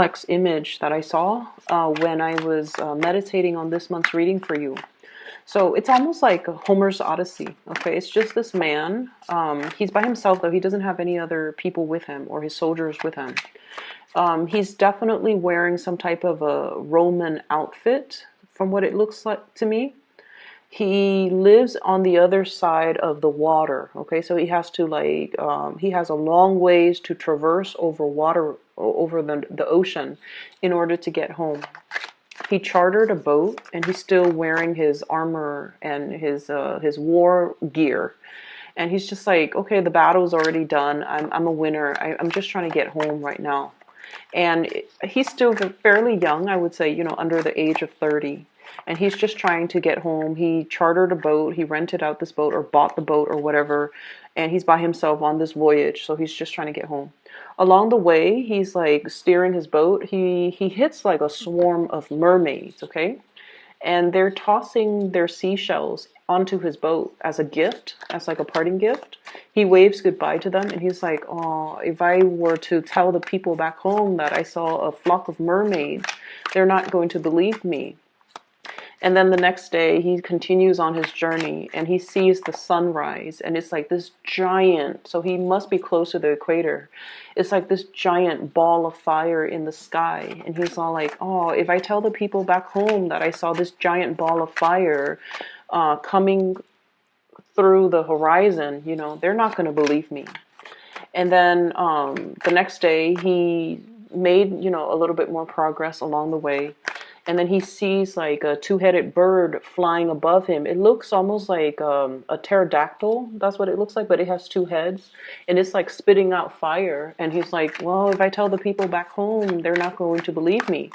complex image that I saw when I was meditating on this month's reading for you. So it's almost like Homer's Odyssey. Okay, it's just this man. He's by himself though. He doesn't have any other people with him or his soldiers with him. He's definitely wearing some type of a Roman outfit, from what it looks like to me. He lives on the other side of the water. Okay, so he has to he has a long ways to traverse over water, over the ocean, in order to get home. He chartered a boat, and he's still wearing his armor and his war gear. And he's just like, okay, the battle's already done. I'm a winner. I'm just trying to get home right now. And he's still fairly young, I would say, under the age of 30. And he's just trying to get home. He chartered a boat. He rented out this boat or bought the boat or whatever. And he's by himself on this voyage. So he's just trying to get home. Along the way, he's like steering his boat. He hits like a swarm of mermaids, okay? And they're tossing their seashells onto his boat as a gift, as like a parting gift. He waves goodbye to them, and he's like, oh, if I were to tell the people back home that I saw a flock of mermaids, they're not going to believe me. And then the next day, he continues on his journey, and he sees the sunrise, and it's like this giant, so he must be close to the equator. It's like this giant ball of fire in the sky, and he's all like, oh, if I tell the people back home that I saw this giant ball of fire coming through the horizon, they're not going to believe me. And then the next day, he made, a little bit more progress along the way. And then he sees like a two-headed bird flying above him. It looks almost like a pterodactyl. That's what it looks like, but it has two heads. And it's like spitting out fire. And he's like, well, if I tell the people back home, they're not going to believe me.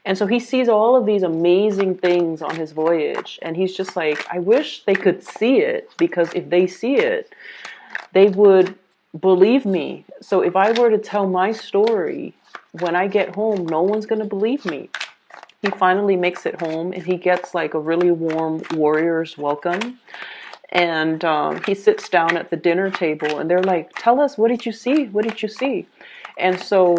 And so he sees all of these amazing things on his voyage. And he's just like, I wish they could see it, because if they see it, they would believe me. So if I were to tell my story when I get home, no one's going to believe me. He finally makes it home, and he gets like a really warm warrior's welcome. And he sits down at the dinner table, and they're like, tell us, what did you see? What did you see? And so,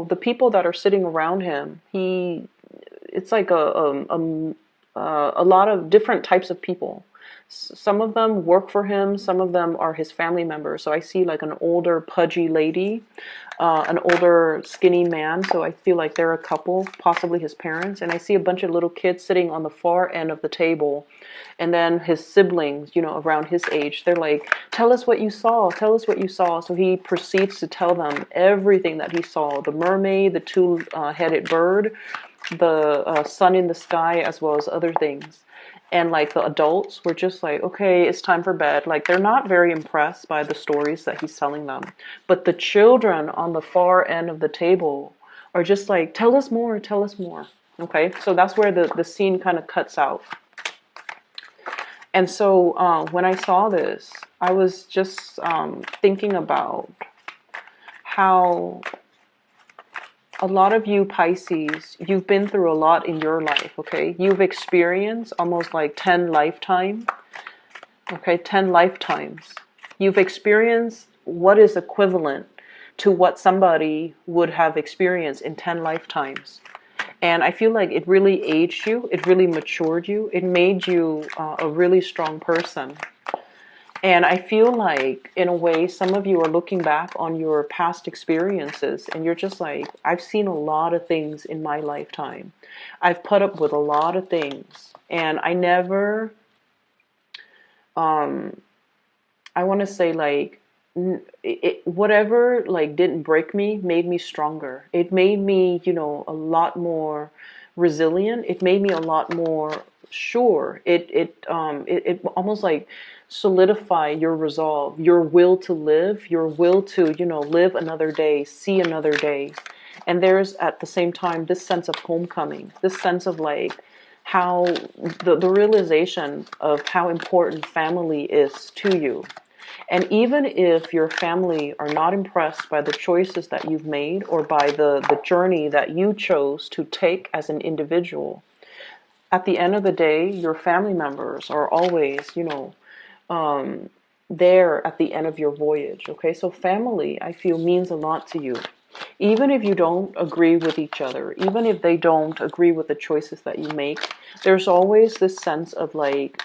the people that are sitting around him, it's like a lot of different types of people. Some of them work for him. Some of them are his family members. So I see like an older pudgy lady, an older skinny man. So I feel like they're a couple, possibly his parents. And I see a bunch of little kids sitting on the far end of the table. And then his siblings, around his age, they're like, tell us what you saw. Tell us what you saw. So he proceeds to tell them everything that he saw. The mermaid, the two-headed bird, the sun in the sky, as well as other things. And like the adults were just like, okay, it's time for bed. Like they're not very impressed by the stories that he's telling them. But the children on the far end of the table are just like, tell us more, tell us more. Okay, so that's where the scene kind of cuts out. And so when I saw this, I was just thinking about how a lot of you Pisces, you've been through a lot in your life, okay? You've experienced almost like 10 lifetimes, okay? 10 lifetimes. You've experienced what is equivalent to what somebody would have experienced in 10 lifetimes. And I feel like it really aged you. It really matured you. It made you a really strong person. And I feel like, in a way, some of you are looking back on your past experiences, and you're just like, I've seen a lot of things in my lifetime. I've put up with a lot of things. And I never, I want to say like, whatever like didn't break me made me stronger. It made me, a lot more resilient. It made me a lot more sure. It almost like solidify your resolve, your will to live, your will to, live another day, see another day. And there's at the same time this sense of homecoming, this sense of like how the realization of how important family is to you. And even if your family are not impressed by the choices that you've made or by the journey that you chose to take as an individual, at the end of the day, your family members are always, there at the end of your voyage. Okay, so family, I feel, means a lot to you. Even if you don't agree with each other, even if they don't agree with the choices that you make, there's always this sense of like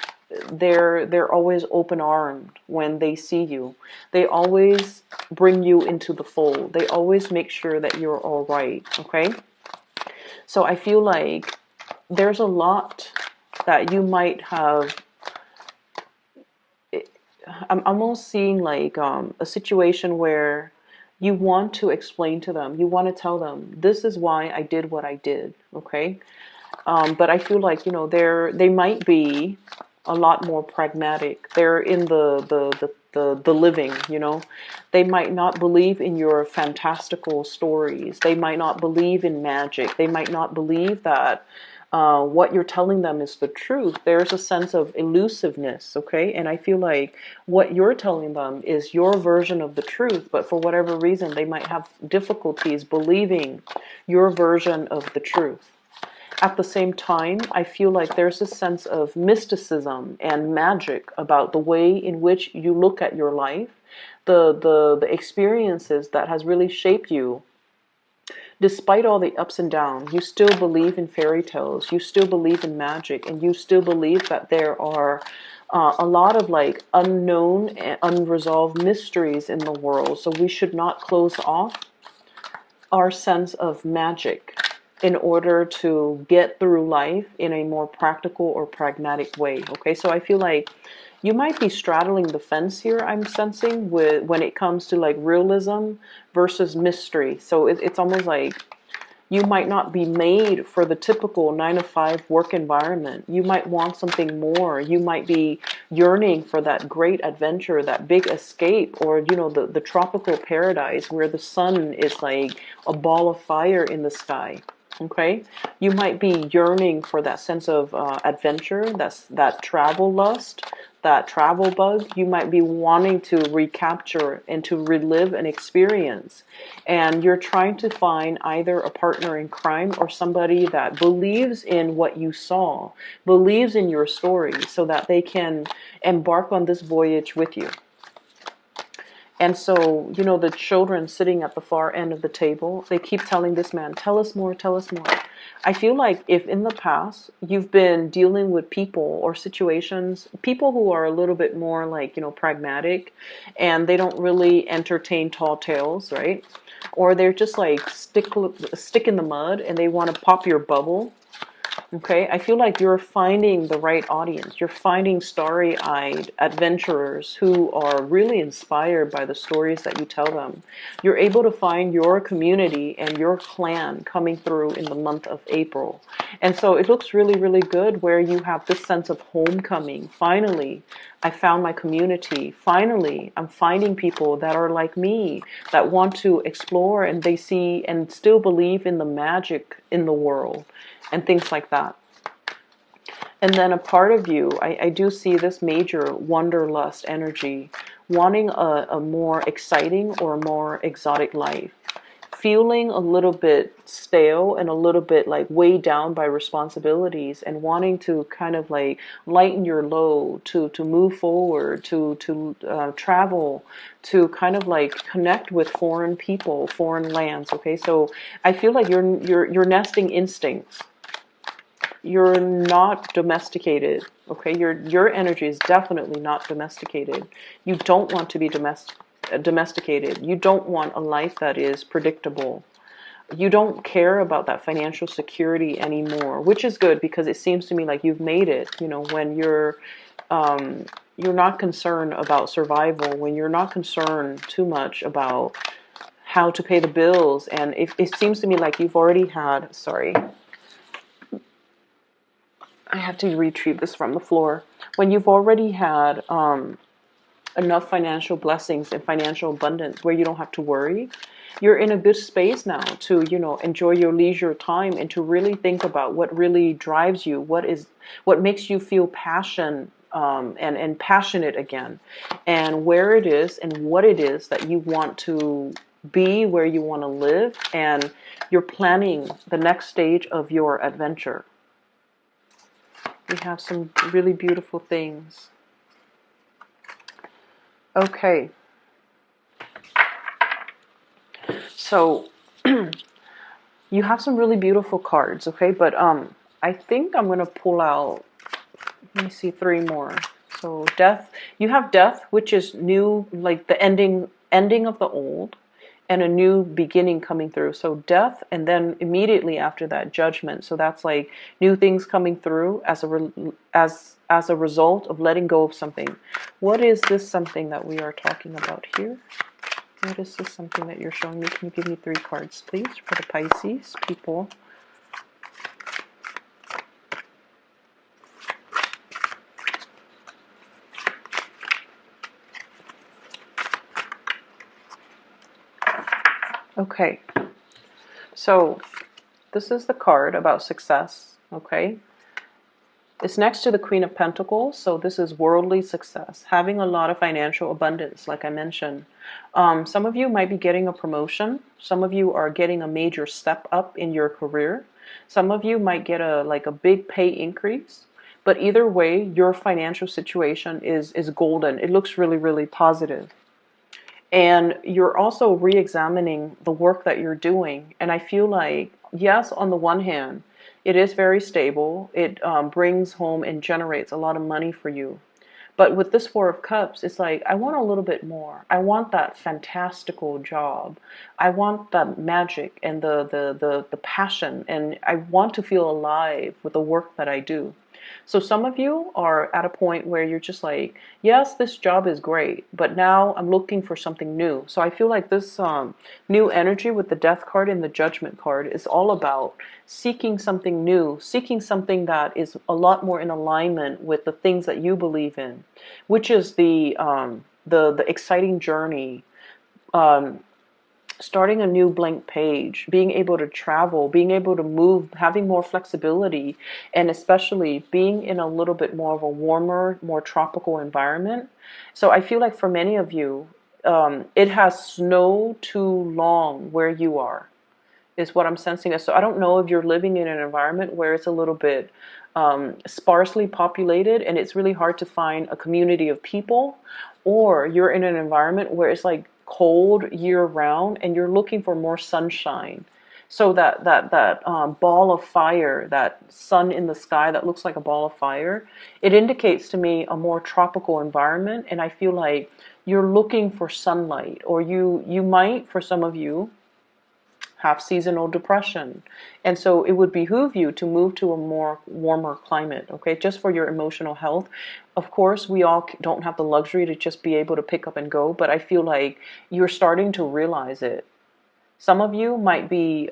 they're always open-armed when they see you. They always bring you into the fold. They always make sure that you're all right, okay? So I feel like there's a lot that you might have. I'm almost seeing like a situation where you want to explain to them, you want to tell them, this is why I did what I did, okay? But I feel like, you know, they might be a lot more pragmatic. They're in the living, you know. They might not believe in your fantastical stories. They might not believe in magic. They might not believe that what you're telling them is the truth. There's a sense of elusiveness, okay? And I feel like what you're telling them is your version of the truth, but for whatever reason, they might have difficulties believing your version of the truth. At the same time, I feel like there's a sense of mysticism and magic about the way in which you look at your life, the experiences that has really shaped you. Despite all the ups and downs, you still believe in fairy tales, you still believe in magic, and you still believe that there are a lot of like unknown and unresolved mysteries in the world. So we should not close off our sense of magic in order to get through life in a more practical or pragmatic way. Okay, so I feel like you might be straddling the fence here, I'm sensing, with when it comes to like realism versus mystery. So it's almost like you might not be made for the typical 9 to 5 work environment. You might want something more. You might be yearning for that great adventure, that big escape, or, you know, the tropical paradise where the sun is like a ball of fire in the sky. Okay, you might be yearning for that sense of adventure, that travel lust, that travel bug. You might be wanting to recapture and to relive an experience, and you're trying to find either a partner in crime or somebody that believes in what you saw, believes in your story, so that they can embark on this voyage with you. And so, you know, the children sitting at the far end of the table, they keep telling this man, tell us more, tell us more. I feel like if in the past you've been dealing with people or situations, people who are a little bit more like, you know, pragmatic, and they don't really entertain tall tales, right? Or they're just like stick in the mud and they want to pop your bubble. Okay, I feel like you're finding the right audience. You're finding starry-eyed adventurers who are really inspired by the stories that you tell them. You're able to find your community and your clan coming through in the month of April. And so it looks really, really good where you have this sense of homecoming. Finally, I found my community. Finally, I'm finding people that are like me, that want to explore, and they see and still believe in the magic in the world and things like that. And then a part of you, I do see this major wanderlust energy, wanting a more exciting or more exotic life, feeling a little bit stale and a little bit like weighed down by responsibilities, and wanting to kind of like lighten your load, to move forward, to travel, to kind of like connect with foreign people, foreign lands. Okay, so I feel like your nesting instincts, you're not domesticated. Okay, your energy is definitely not domesticated. You don't want to be domesticated. You don't want a life that is predictable. You don't care about that financial security anymore, which is good, because it seems to me like you've made it. You know, when you're not concerned about survival, when you're not concerned too much about how to pay the bills, and it seems to me like you've already had, sorry, I have to retrieve this from the floor. When you've already had enough financial blessings and financial abundance where you don't have to worry, you're in a good space now to, you know, enjoy your leisure time and to really think about what really drives you, what makes you feel passion, and passionate again, and where it is and what it is that you want to be, where you want to live, and you're planning the next stage of your adventure. We have some really beautiful things. Okay. So You have some really beautiful cards, okay? But I think I'm going to pull out, let me see, 3 more. So death, you have death, which is new, like the ending of the old, and a new beginning coming through. So death, and then immediately after that, judgment. So that's like new things coming through as a result of letting go of something. What is this something that we are talking about here? What is this something that you're showing me? Can you give me 3 cards, please, for the Pisces people? Okay, so this is the card about success, okay? It's next to the Queen of Pentacles, so this is worldly success, having a lot of financial abundance, like I mentioned. Some of you might be getting a promotion. Some of you are getting a major step up in your career. Some of you might get a big pay increase. But either way, your financial situation is golden. It looks really, really positive. And you're also re-examining the work that you're doing. And I feel like, yes, on the one hand, it is very stable. It brings home and generates a lot of money for you. But with this 4 of Cups, it's like, I want a little bit more. I want that fantastical job. I want that magic and the passion. And I want to feel alive with the work that I do. So some of you are at a point where you're just like, yes, this job is great, but now I'm looking for something new. So I feel like this new energy with the Death card and the Judgment card is all about seeking something new, seeking something that is a lot more in alignment with the things that you believe in, which is the exciting journey, starting a new blank page, being able to travel, being able to move, having more flexibility, and especially being in a little bit more of a warmer, more tropical environment. So I feel like for many of you, it has snowed too long where you are, is what I'm sensing. So I don't know if you're living in an environment where it's a little bit sparsely populated and it's really hard to find a community of people, or you're in an environment where it's like cold year round and you're looking for more sunshine. So that ball of fire, that sun in the sky that looks like a ball of fire, it indicates to me a more tropical environment. And I feel like you're looking for sunlight, or you might, for some of you, have seasonal depression. And so it would behoove you to move to a more warmer climate, okay, just for your emotional health. Of course, we all don't have the luxury to just be able to pick up and go, but I feel like you're starting to realize it. Some of you might be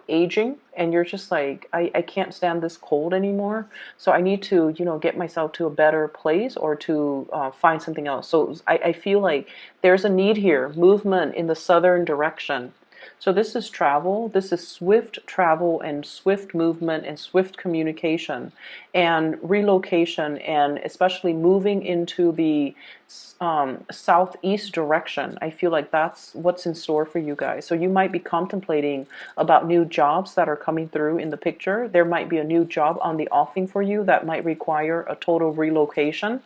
aging and you're just like, I can't stand this cold anymore. So I need to, get myself to a better place, or to find something else. So I feel like there's a need here, movement in the southern direction. So this is travel. This is swift travel and swift movement and swift communication and relocation, and especially moving into the southeast direction. I feel like that's what's in store for you guys. So you might be contemplating about new jobs that are coming through in the picture. There might be a new job on the offing for you that might require a total relocation.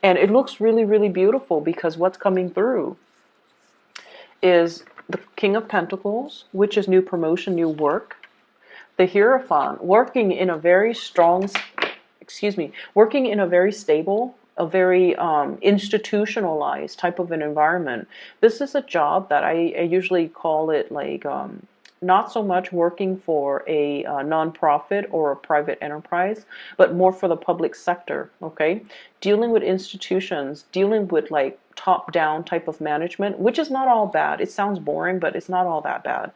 And it looks really, really beautiful, because what's coming through is the King of Pentacles, which is new promotion, new work. The Hierophant, working in a very strong, working in a very stable, a very institutionalized type of an environment. This is a job that I usually call it like not so much working for a nonprofit or a private enterprise, but more for the public sector, okay? Dealing with institutions, dealing with like top-down type of management, which is not all bad. It sounds boring, but it's not all that bad.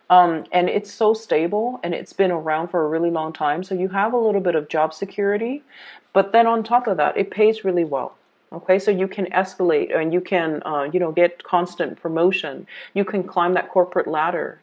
And it's so stable, and it's been around for a really long time. So you have a little bit of job security, but then on top of that, it pays really well. Okay, so you can escalate, and you can, get constant promotion. You can climb that corporate ladder.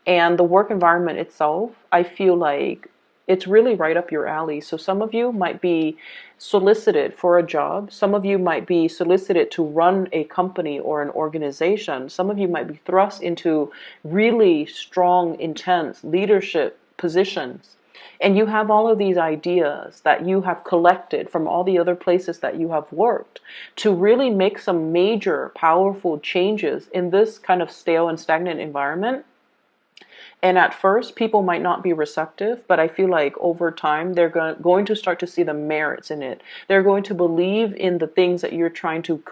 And the work environment itself, I feel like it's really right up your alley. So some of you might be solicited for a job. Some of you might be solicited to run a company or an organization. Some of you might be thrust into really strong, intense leadership positions. And you have all of these ideas that you have collected from all the other places that you have worked to really make some major, powerful changes in this kind of stale and stagnant environment. And at first, people might not be receptive, but I feel like over time, they're going to start to see the merits in it. They're going to believe in the things that you're trying to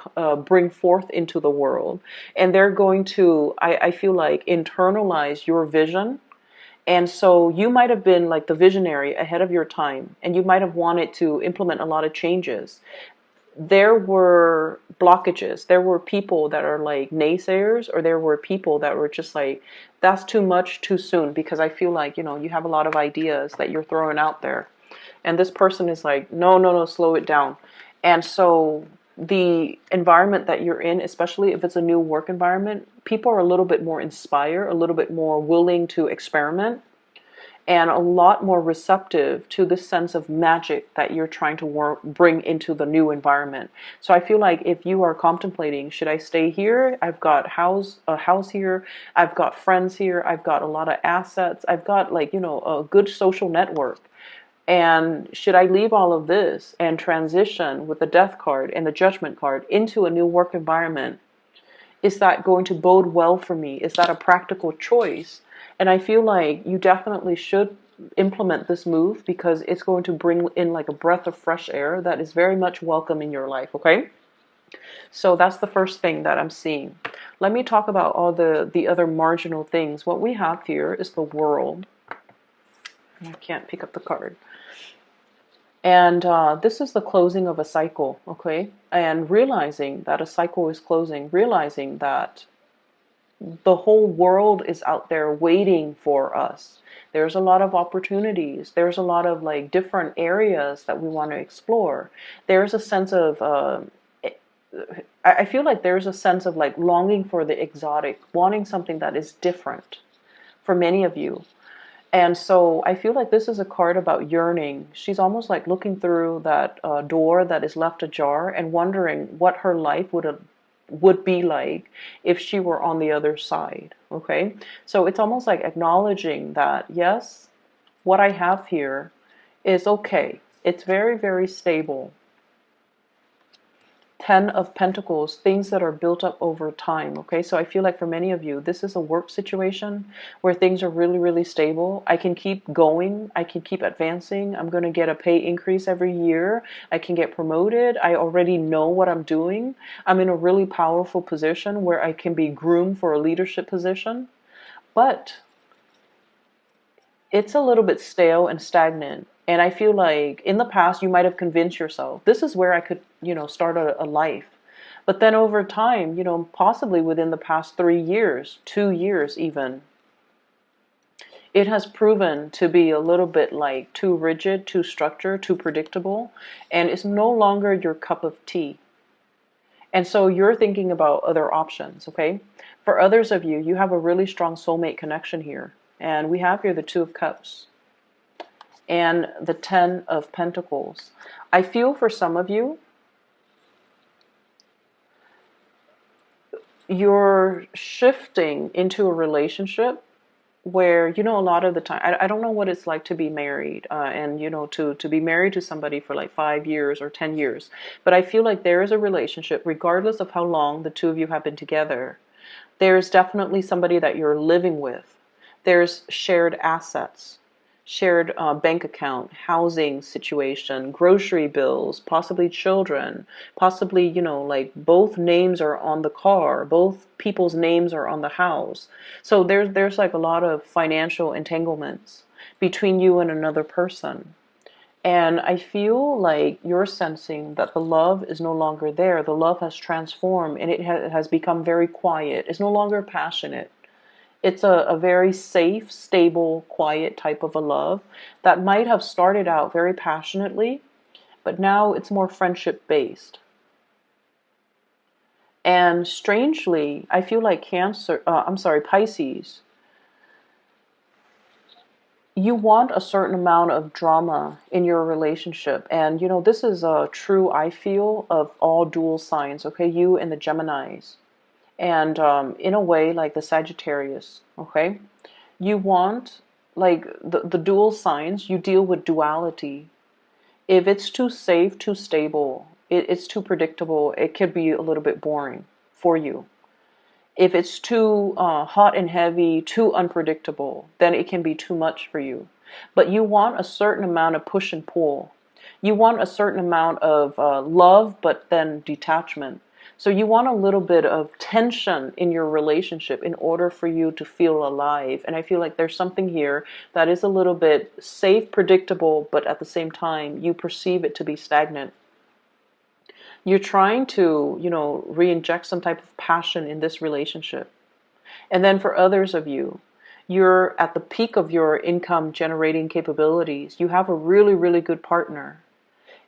bring forth into the world. And they're going to, I feel like, internalize your vision. And so you might have been like the visionary ahead of your time, and you might have wanted to implement a lot of changes. There were blockages. There were people that are like naysayers, or there were people that were just like, that's too much too soon, because I feel like, you have a lot of ideas that you're throwing out there. And this person is like, no, no, no, slow it down. And so the environment that you're in, especially if it's a new work environment, people are a little bit more inspired, a little bit more willing to experiment, and a lot more receptive to this sense of magic that you're trying to bring into the new environment. So I feel like if you are contemplating, should I stay here? I've got a house here. I've got friends here. I've got a lot of assets. I've got like, a good social network. And should I leave all of this and transition with the death card and the judgment card into a new work environment? Is that going to bode well for me? Is that a practical choice? And I feel like you definitely should implement this move, because it's going to bring in like a breath of fresh air that is very much welcome in your life, okay? So that's the first thing that I'm seeing. Let me talk about all the other marginal things. What we have here is the World. I can't pick up the card. And this is the closing of a cycle, okay? And realizing that a cycle is closing, realizing that the whole world is out there waiting for us. There's a lot of opportunities. There's a lot of like different areas that we want to explore. There's a sense of, I feel like there's a sense of like longing for the exotic, wanting something that is different for many of you. And so I feel like this is a card about yearning. She's almost like looking through that door that is left ajar and wondering what her life would be like if she were on the other side. Okay, so it's almost like acknowledging that, yes, what I have here is okay. It's very, very stable. 10 of Pentacles, things that are built up over time. Okay, so I feel like for many of you, this is a work situation where things are really, really stable. I can keep going. I can keep advancing. I'm going to get a pay increase every year. I can get promoted. I already know what I'm doing. I'm in a really powerful position where I can be groomed for a leadership position. But it's a little bit stale and stagnant. And I feel like in the past, you might have convinced yourself, this is where I could, start a life. But then over time, possibly within the past 3 years, 2 years even, it has proven to be a little bit like too rigid, too structured, too predictable, and it's no longer your cup of tea. And so you're thinking about other options, okay? For others of you, you have a really strong soulmate connection here. And we have here the Two of Cups and the 10 of Pentacles. I feel for some of you, you're shifting into a relationship where, a lot of the time, I don't know what it's like to be married and, to be married to somebody for like 5 years or 10 years. But I feel like there is a relationship, regardless of how long the two of you have been together. There's definitely somebody that you're living with. There's shared assets, shared bank account, housing situation, grocery bills, possibly children, possibly, like both names are on the car, both people's names are on the house. So there's like a lot of financial entanglements between you and another person. And I feel like you're sensing that the love is no longer there. The love has transformed, and it has become very quiet. It's no longer passionate. It's a very safe, stable, quiet type of a love that might have started out very passionately, but now it's more friendship based. And strangely, I feel like Pisces, you want a certain amount of drama in your relationship. And, this is true, I feel, of all dual signs, okay? You and the Geminis. And in a way, like the Sagittarius, okay? You want, like, the dual signs, you deal with duality. If it's too safe, too stable, it's too predictable, it could be a little bit boring for you. If it's too hot and heavy, too unpredictable, then it can be too much for you. But you want a certain amount of push and pull. You want a certain amount of love, but then detachment. So you want a little bit of tension in your relationship in order for you to feel alive. And I feel like there's something here that is a little bit safe, predictable, but at the same time, you perceive it to be stagnant. You're trying to, re-inject some type of passion in this relationship. And then for others of you, you're at the peak of your income generating capabilities. You have a really, really good partner.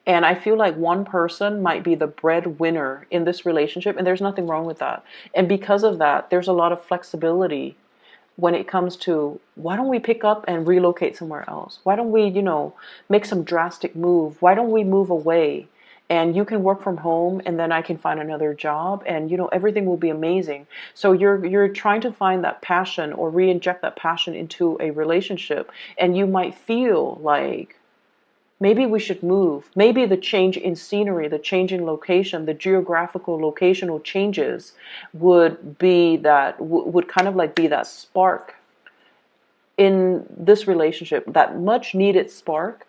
And I feel like one person might be the breadwinner in this relationship, and there's nothing wrong with that. And because of that, there's a lot of flexibility when it comes to, why don't we pick up and relocate somewhere else? Why don't we, make some drastic move? Why don't we move away? And you can work from home, and then I can find another job, and everything will be amazing. So you're trying to find that passion or re-inject that passion into a relationship, and you might feel like, maybe we should move. Maybe the change in scenery, the change in location, the geographical locational changes would be that, would kind of like be that spark in this relationship, that much needed spark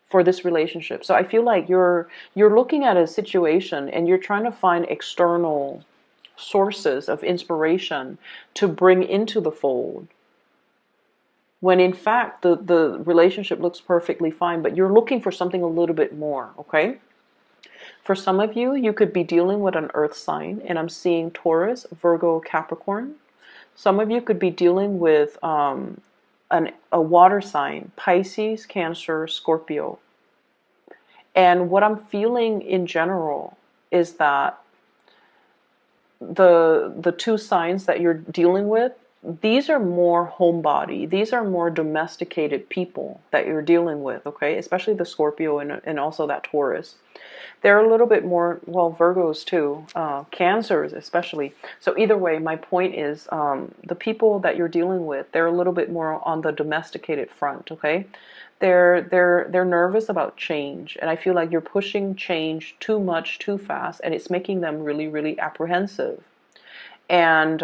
for this relationship. So I feel like you're looking at a situation and you're trying to find external sources of inspiration to bring into the fold, when in fact the relationship looks perfectly fine, but you're looking for something a little bit more, okay? For some of you, you could be dealing with an earth sign, and I'm seeing Taurus, Virgo, Capricorn. Some of you could be dealing with a water sign, Pisces, Cancer, Scorpio. And what I'm feeling in general is that the two signs that you're dealing with, these are more homebody. These are more domesticated people that you're dealing with, okay? Especially the Scorpio and also that Taurus. They're a little bit more, well, Virgos too, Cancers especially. So either way, my point is the people that you're dealing with, they're a little bit more on the domesticated front, okay? They're nervous about change, and I feel like you're pushing change too much, too fast, and it's making them really, really apprehensive. And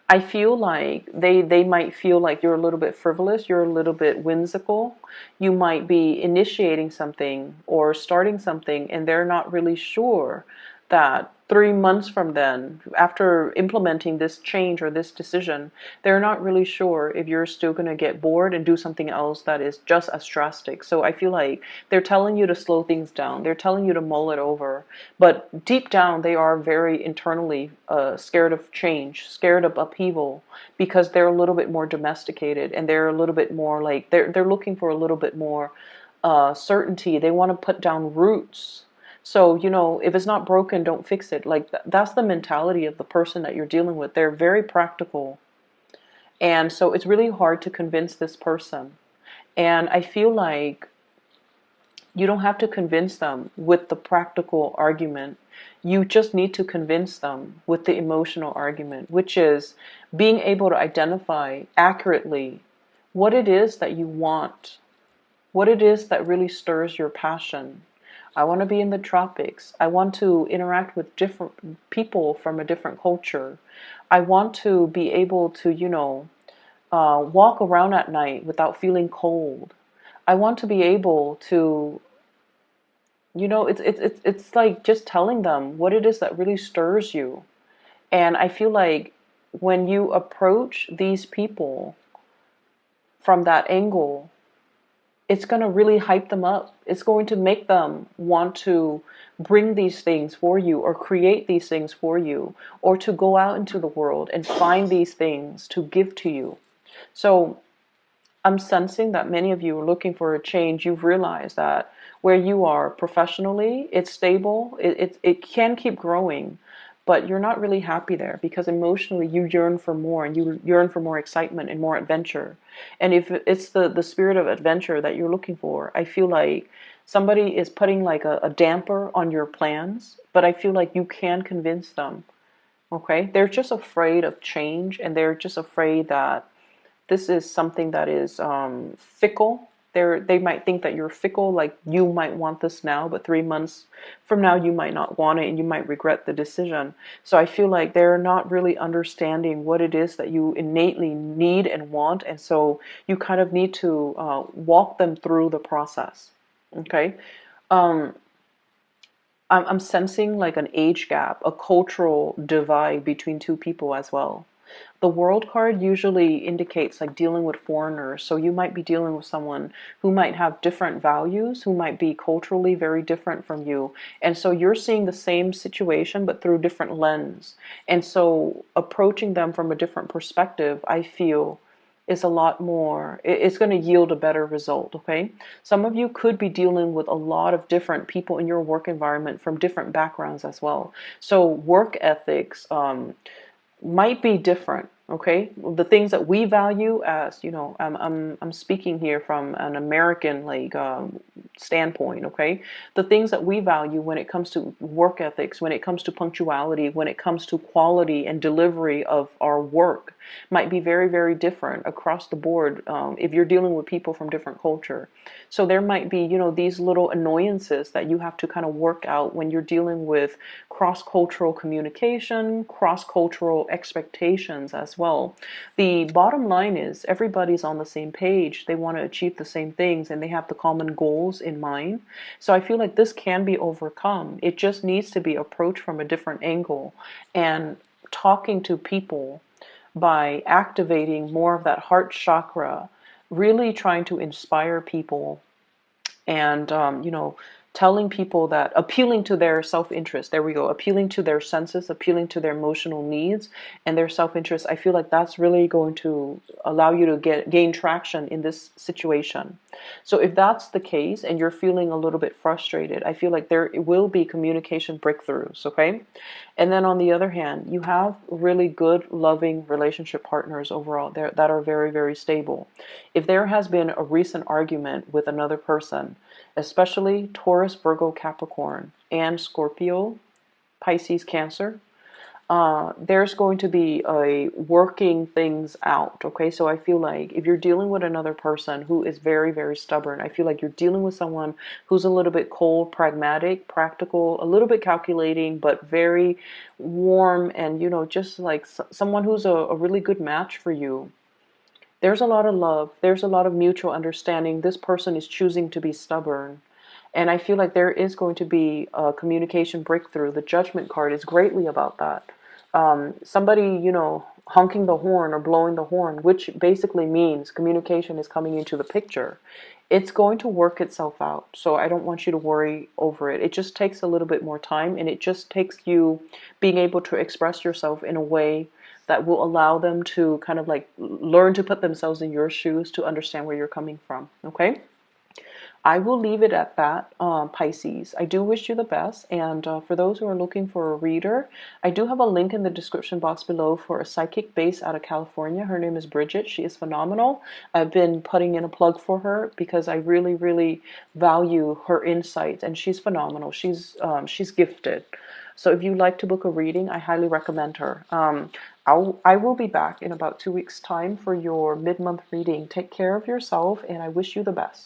I feel like they might feel like you're a little bit frivolous, you're a little bit whimsical. You might be initiating something or starting something, and they're not really sure that 3 months from then, after implementing this change or this decision, they're not really sure if you're still going to get bored and do something else that is just as drastic. So I feel like they're telling you to slow things down. They're telling you to mull it over. But deep down, they are very internally scared of change, scared of upheaval, because they're a little bit more domesticated, and they're a little bit more like, they're looking for a little bit more certainty. They want to put down roots. So, if it's not broken, don't fix it. Like, that's the mentality of the person that you're dealing with. They're very practical. And so it's really hard to convince this person. And I feel like you don't have to convince them with the practical argument. You just need to convince them with the emotional argument, which is being able to identify accurately what it is that you want, what it is that really stirs your passion. I want to be in the tropics. I want to interact with different people from a different culture. I want to be able to, walk around at night without feeling cold. I want to be able to, it's like just telling them what it is that really stirs you. And I feel like when you approach these people from that angle, it's going to really hype them up. It's going to make them want to bring these things for you, or create these things for you, or to go out into the world and find these things to give to you. So I'm sensing that many of you are looking for a change. You've realized that where you are professionally, it's stable. It can keep growing, but you're not really happy there, because emotionally you yearn for more, and you yearn for more excitement and more adventure. And if it's the spirit of adventure that you're looking for, I feel like somebody is putting like a damper on your plans, but I feel like you can convince them. Okay? They're just afraid of change, and they're just afraid that this is something that is fickle. They might think that you're fickle, like you might want this now, but 3 months from now you might not want it and you might regret the decision. So I feel like they're not really understanding what it is that you innately need and want, and so you kind of need to walk them through the process. Okay. Um, I'm sensing like an age gap, a cultural divide between two people as well. The world card usually indicates like dealing with foreigners. So you might be dealing with someone who might have different values, who might be culturally very different from you. And so you're seeing the same situation, but through different lens. And so approaching them from a different perspective, I feel is a lot more, it's going to yield a better result. Okay. Some of you could be dealing with a lot of different people in your work environment from different backgrounds as well. So work ethics, might be different. Okay, the things that we value, as you know, I'm speaking here from an American like standpoint. Okay, the things that we value when it comes to work ethics, when it comes to punctuality, when it comes to quality and delivery of our work, might be very, very different across the board. If you're dealing with people from different culture, so there might be, you know, these little annoyances that you have to kind of work out when you're dealing with cross-cultural communication, cross-cultural expectations as well. The bottom line is everybody's on the same page. They want to achieve the same things and they have the common goals in mind. So I feel like this can be overcome. It just needs to be approached from a different angle, and talking to people by activating more of that heart chakra, really trying to inspire people, and you know, telling people that, appealing to their self-interest, there we go, appealing to their senses, appealing to their emotional needs and their self-interest. I feel like that's really going to allow you to gain traction in this situation. So if that's the case and you're feeling a little bit frustrated, I feel like there will be communication breakthroughs. Okay. And then on the other hand, you have really good, loving relationship partners overall there that are very, very stable. If there has been a recent argument with another person, especially Taurus, Virgo, Capricorn, and Scorpio, Pisces, Cancer, there's going to be a working things out. Okay, so I feel like if you're dealing with another person who is very, very stubborn, I feel like you're dealing with someone who's a little bit cold, pragmatic, practical, a little bit calculating, but very warm, and you know, just like someone who's a really good match for you. There's a lot of love, there's a lot of mutual understanding. This person is choosing to be stubborn. And I feel like there is going to be a communication breakthrough. The Judgment card is greatly about that. Somebody, you know, honking the horn or blowing the horn, which basically means communication is coming into the picture. It's going to work itself out. So I don't want you to worry over it. It just takes a little bit more time, and it just takes you being able to express yourself in a way that will allow them to kind of like learn to put themselves in your shoes to understand where you're coming from. Okay? I will leave it at that, Pisces. I do wish you the best. And for those who are looking for a reader, I do have a link in the description box below for a psychic based out of California. Her name is Bridget. She is phenomenal. I've been putting in a plug for her because I really, really value her insights. And she's phenomenal. She's gifted. So if you'd like to book a reading, I highly recommend her. I will be back in about 2 weeks' time for your mid-month reading. Take care of yourself, and I wish you the best.